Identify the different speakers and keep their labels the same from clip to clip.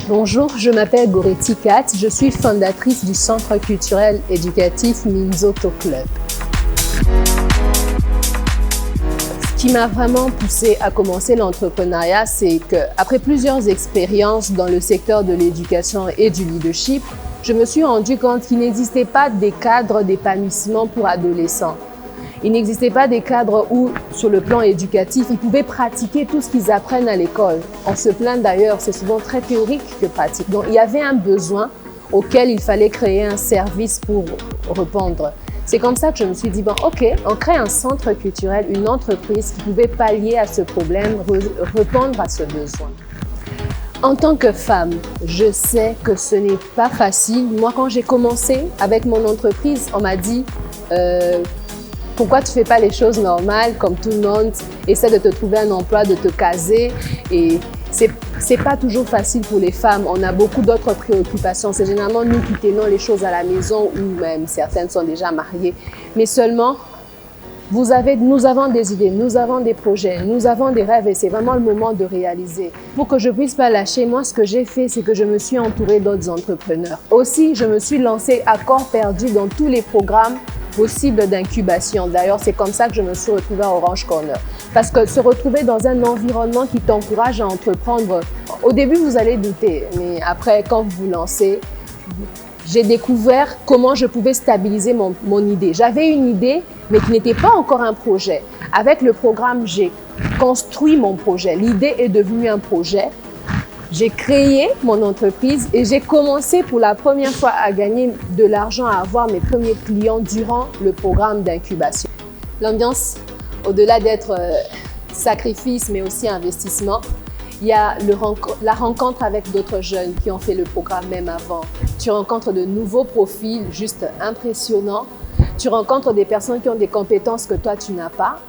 Speaker 1: Bonjour, je m'appelle Goretti Kat, je suis fondatrice du Centre culturel éducatif Minzoto Club. Ce qui m'a vraiment poussée à commencer l'entrepreneuriat, c'est qu'après plusieurs expériences dans le secteur de l'éducation et du leadership, je me suis rendu compte qu'il n'existait pas des cadres d'épanouissement pour adolescents. Il n'existait pas des cadres où, sur le plan éducatif, ils pouvaient pratiquer tout ce qu'ils apprennent à l'école. On se plaint d'ailleurs, c'est souvent très théorique que pratique. Donc, il y avait un besoin auquel il fallait créer un service pour répondre. C'est comme ça que je me suis dit, bon, ok, on crée un centre culturel, une entreprise qui pouvait pallier à ce problème, répondre à ce besoin. En tant que femme, je sais que ce n'est pas facile. Moi, quand j'ai commencé avec mon entreprise, on m'a dit pourquoi tu ne fais pas les choses normales comme tout le monde, essaie de te trouver un emploi, de te caser. Et c'est pas toujours facile pour les femmes. On a beaucoup d'autres préoccupations. C'est généralement nous qui tenons les choses à la maison ou même certaines sont déjà mariées. Mais seulement, nous avons des idées, nous avons des projets, nous avons des rêves et c'est vraiment le moment de réaliser. Pour que je puisse pas lâcher, moi, ce que j'ai fait, c'est que je me suis entourée d'autres entrepreneurs. Aussi, je me suis lancée à corps perdu dans tous les programmes possibles d'incubation. D'ailleurs, c'est comme ça que je me suis retrouvée à Orange Corner. Parce que se retrouver dans un environnement qui t'encourage à entreprendre, au début, vous allez douter, mais après, quand vous vous lancez, j'ai découvert comment je pouvais stabiliser mon idée. J'avais une idée, mais qui n'était pas encore un projet. Avec le programme, j'ai construit mon projet. L'idée est devenue un projet. J'ai créé mon entreprise et j'ai commencé pour la première fois à gagner de l'argent, à avoir mes premiers clients durant le programme d'incubation. L'ambiance, au-delà d'être sacrifice, mais aussi investissement, il y a la rencontre avec d'autres jeunes qui ont fait le programme même avant. Tu rencontres de nouveaux profils juste impressionnants. Tu rencontres des personnes qui ont des compétences que toi, tu n'as pas.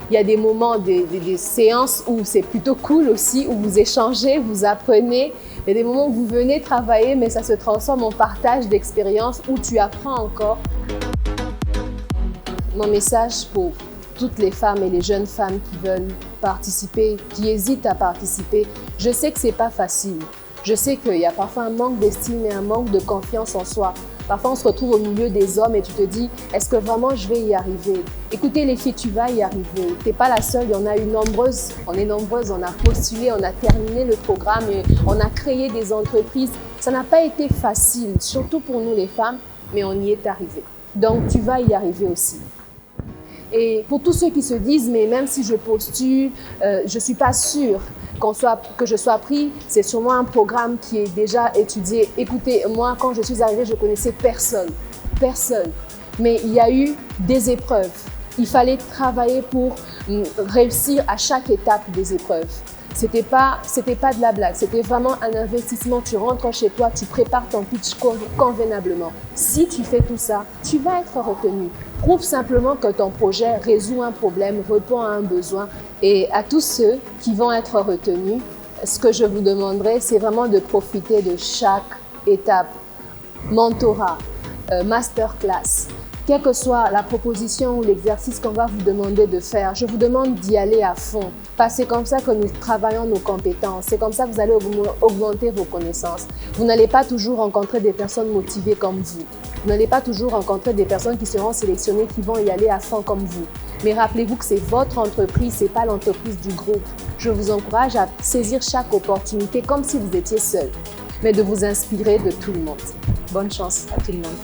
Speaker 1: Il y a des moments, des séances où c'est plutôt cool aussi, où vous échangez, vous apprenez. Il y a des moments où vous venez travailler, mais ça se transforme en partage d'expériences où tu apprends encore. Mon message pour toutes les femmes et les jeunes femmes qui veulent participer, qui hésitent à participer, je sais que ce n'est pas facile. Je sais qu'il y a parfois un manque d'estime et un manque de confiance en soi. Parfois, on se retrouve au milieu des hommes et tu te dis, est-ce que vraiment je vais y arriver? Écoutez les filles, tu vas y arriver. Tu n'es pas la seule, il y en a eu nombreuses. On est nombreuses, on a postulé, on a terminé le programme, et on a créé des entreprises. Ça n'a pas été facile, surtout pour nous les femmes, mais on y est arrivé. Donc, tu vas y arriver aussi. Et pour tous ceux qui se disent, mais même si je postule, je ne suis pas sûre que je sois pris, c'est sûrement un programme qui est déjà étudié. Écoutez, moi, quand je suis arrivée, je connaissais personne. Mais il y a eu des épreuves. Il fallait travailler pour réussir à chaque étape des épreuves. C'était pas de la blague, c'était vraiment un investissement. Tu rentres chez toi, tu prépares ton pitch convenablement. Si tu fais tout ça, tu vas être retenu. Prouve simplement que ton projet résout un problème, répond à un besoin. Et à tous ceux qui vont être retenus, ce que je vous demanderai, c'est vraiment de profiter de chaque étape. Mentorat, masterclass, quelle que soit la proposition ou l'exercice qu'on va vous demander de faire, je vous demande d'y aller à fond. Parce que c'est comme ça que nous travaillons nos compétences. C'est comme ça que vous allez augmenter vos connaissances. Vous n'allez pas toujours rencontrer des personnes motivées comme vous. Vous n'allez pas toujours rencontrer des personnes qui seront sélectionnées, qui vont y aller à fond comme vous. Mais rappelez-vous que c'est votre entreprise, ce n'est pas l'entreprise du groupe. Je vous encourage à saisir chaque opportunité comme si vous étiez seul, mais de vous inspirer de tout le monde. Bonne chance à tout le monde.